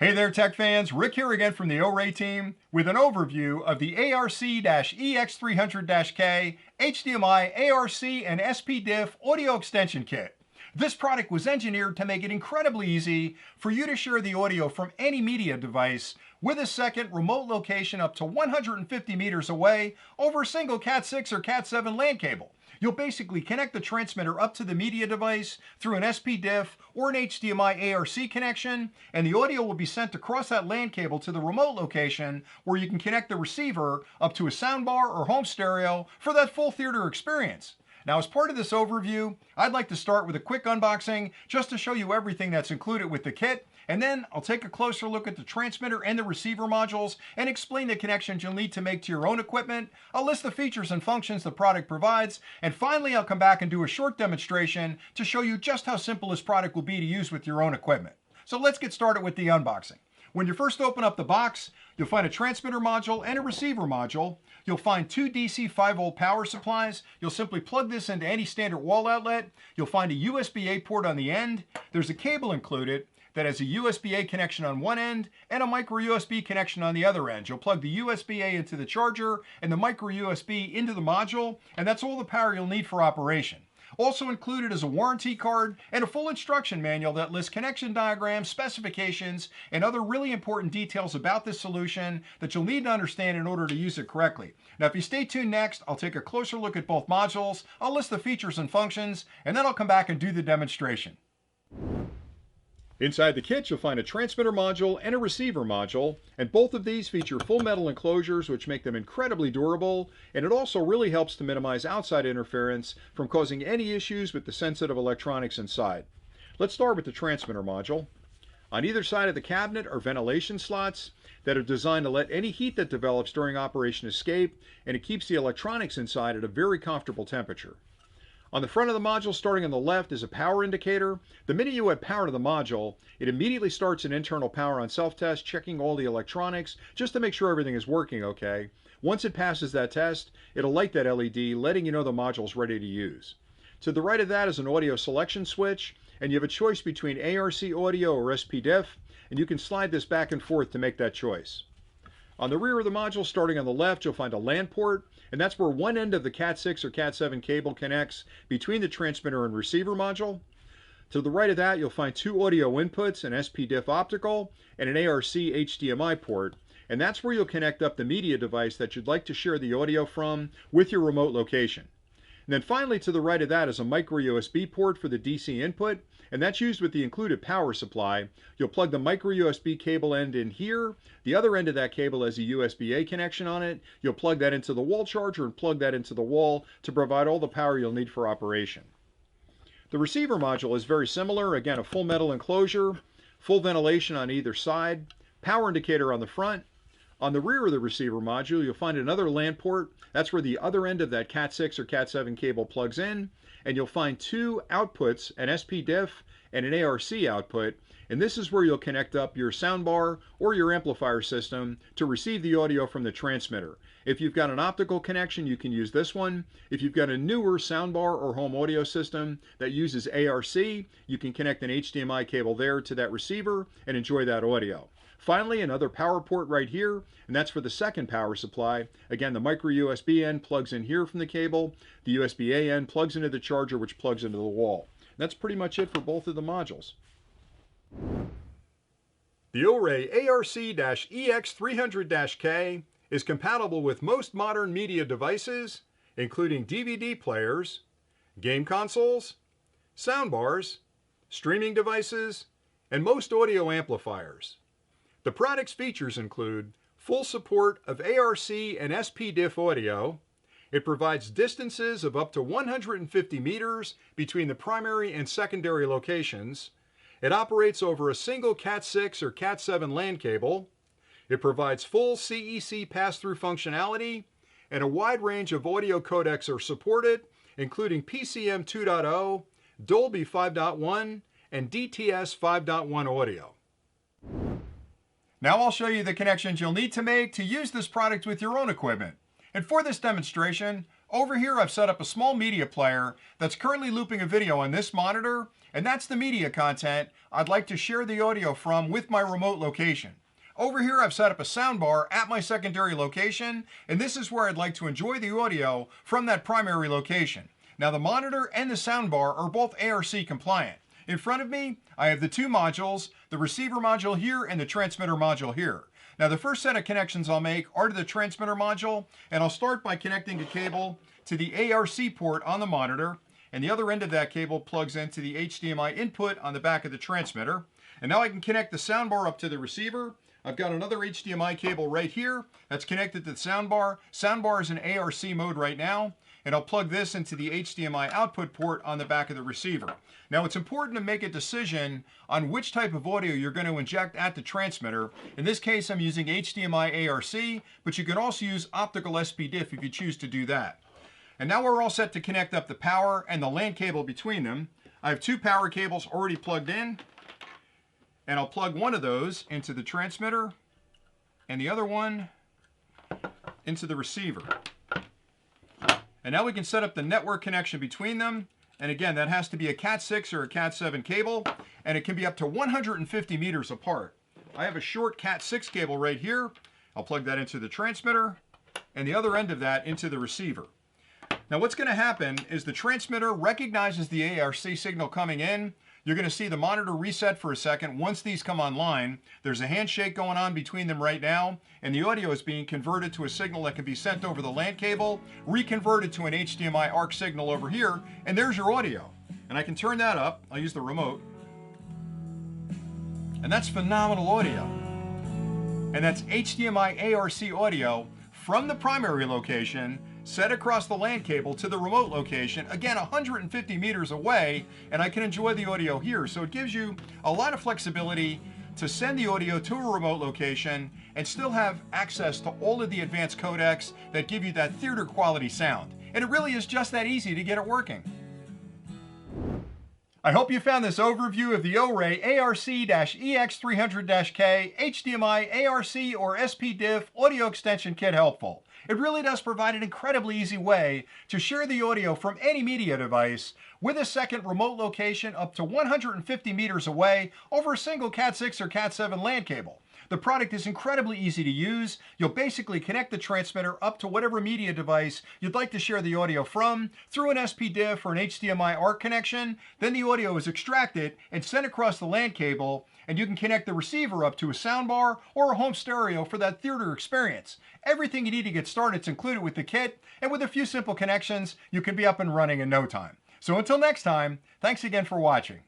Hey there tech fans, Rick here again from the OREI team with an overview of the ARC-EX300-K HDMI ARC and SPDIF audio extension kit. This product was engineered to make it incredibly easy for you to share the audio from any media device with a second remote location up to 150 meters away over a single CAT6 or CAT7 LAN cable. You'll basically connect the transmitter up to the media device through an SPDIF or an HDMI ARC connection, and the audio will be sent across that LAN cable to the remote location where you can connect the receiver up to a soundbar or home stereo for that full theater experience. Now, as part of this overview, I'd like to start with a quick unboxing just to show you everything that's included with the kit, and then I'll take a closer look at the transmitter and the receiver modules and explain the connections you'll need to make to your own equipment. I'll list the features and functions the product provides, and finally I'll come back and do a short demonstration to show you just how simple this product will be to use with your own equipment. So let's get started with the unboxing. When you first open up the box, you'll find a transmitter module and a receiver module. You'll find two DC 5-volt power supplies. You'll simply plug this into any standard wall outlet. You'll find a USB-A port on the end. There's a cable included that has a USB-A connection on one end and a micro USB connection on the other end. You'll plug the USB-A into the charger and the micro USB into the module, and that's all the power you'll need for operation. Also included is a warranty card and a full instruction manual that lists connection diagrams, specifications, and other really important details about this solution that you'll need to understand in order to use it correctly. Now, if you stay tuned next, I'll take a closer look at both modules, I'll list the features and functions, and then I'll come back and do the demonstration. Inside the kit, you'll find a transmitter module and a receiver module, and both of these feature full metal enclosures which make them incredibly durable, and it also really helps to minimize outside interference from causing any issues with the sensitive electronics inside. Let's start with the transmitter module. On either side of the cabinet are ventilation slots that are designed to let any heat that develops during operation escape, and it keeps the electronics inside at a very comfortable temperature. On the front of the module, starting on the left, is a power indicator. The minute you add power to the module, it immediately starts an internal power on self-test, checking all the electronics just to make sure everything is working okay. Once it passes that test, it'll light that LED, letting you know the module is ready to use. To the right of that is an audio selection switch, and you have a choice between ARC audio or SPDIF, and you can slide this back and forth to make that choice. On the rear of the module, starting on the left, you'll find a LAN port, and that's where one end of the CAT6 or CAT7 cable connects between the transmitter and receiver module. To the right of that, you'll find two audio inputs, an SPDIF optical and an ARC HDMI port, and that's where you'll connect up the media device that you'd like to share the audio from with your remote location. And then finally, to the right of that is a micro USB port for the DC input, and that's used with the included power supply. You'll plug the micro USB cable end in here. The other end of that cable has a USB-A connection on it. You'll plug that into the wall charger and plug that into the wall to provide all the power you'll need for operation. The receiver module is very similar. Again, a full metal enclosure, full ventilation on either side, power indicator on the front. On the rear of the receiver module, you'll find another LAN port. That's where the other end of that CAT6 or CAT7 cable plugs in. And you'll find two outputs, an SPDIF and an ARC output. And this is where you'll connect up your soundbar or your amplifier system to receive the audio from the transmitter. If you've got an optical connection, you can use this one. If you've got a newer soundbar or home audio system that uses ARC, you can connect an HDMI cable there to that receiver and enjoy that audio. Finally, another power port right here, and that's for the second power supply. Again, the micro USB end plugs in here from the cable. The USB-A end plugs into the charger, which plugs into the wall. That's pretty much it for both of the modules. The OREI ARC-EX300-K is compatible with most modern media devices, including DVD players, game consoles, soundbars, streaming devices, and most audio amplifiers. The product's features include full support of ARC and SPDIF audio. It provides distances of up to 150 meters between the primary and secondary locations. It operates over a single CAT6 or CAT7 LAN cable. It provides full CEC Pass Through functionality, and a wide range of audio codecs are supported, including PCM 2.0, Dolby 5.1, and DTS 5.1 audio. Now I'll show you the connections you'll need to make to use this product with your own equipment. And for this demonstration, Over here I've set up a small media player that's currently looping a video on this monitor, and that's the media content I'd like to share the audio from with my remote location. Over here I've set up a soundbar at my secondary location, and this is where I'd like to enjoy the audio from that primary location. Now the monitor and the soundbar are both ARC compliant. In front of me, I have the two modules, the receiver module here and the transmitter module here. Now the first set of connections I'll make are to the transmitter module, and I'll start by connecting a cable to the ARC port on the monitor, and the other end of that cable plugs into the HDMI input on the back of the transmitter. And now I can connect the soundbar up to the receiver. I've got another HDMI cable right here that's connected to the soundbar. Soundbar is in ARC mode right now, and I'll plug this into the HDMI output port on the back of the receiver. Now it's important to make a decision on which type of audio you're going to inject at the transmitter. In this case I'm using HDMI ARC, but you can also use optical SPDIF if you choose to do that. And now we're all set to connect up the power and the LAN cable between them. I have two power cables already plugged in, and I'll plug one of those into the transmitter and the other one into the receiver. And now we can set up the network connection between them. And again, that has to be a CAT6 or a CAT7 cable, and it can be up to 150 meters apart. I have a short CAT6 cable right here. I'll plug that into the transmitter and the other end of that into the receiver. Now what's going to happen is the transmitter recognizes the ARC signal coming in. You're going to see the monitor reset for a second. Once these come online, there's a handshake going on between them right now, and the audio is being converted to a signal that can be sent over the LAN cable, reconverted to an HDMI ARC signal over here, and there's your audio. And I can turn that up. I'll use the remote. And that's phenomenal audio. And that's HDMI ARC audio from the primary location set across the LAN cable to the remote location, again 150 meters away, and I can enjoy the audio here. So it gives you a lot of flexibility to send the audio to a remote location and still have access to all of the advanced codecs that give you that theater quality sound. And it really is just that easy to get it working. I hope you found this overview of the OREI ARC-EX300-K HDMI ARC or SPDIF audio extension kit helpful. It really does provide an incredibly easy way to share the audio from any media device with a second remote location up to 150 meters away over a single CAT6 or CAT7 LAN cable. The product is incredibly easy to use. You'll basically connect the transmitter up to whatever media device you'd like to share the audio from through an SPDIF or an HDMI ARC connection. Then the audio is extracted and sent across the LAN cable, and you can connect the receiver up to a soundbar or a home stereo for that theater experience. Everything you need to get started is included with the kit, and with a few simple connections, you can be up and running in no time. So until next time, thanks again for watching.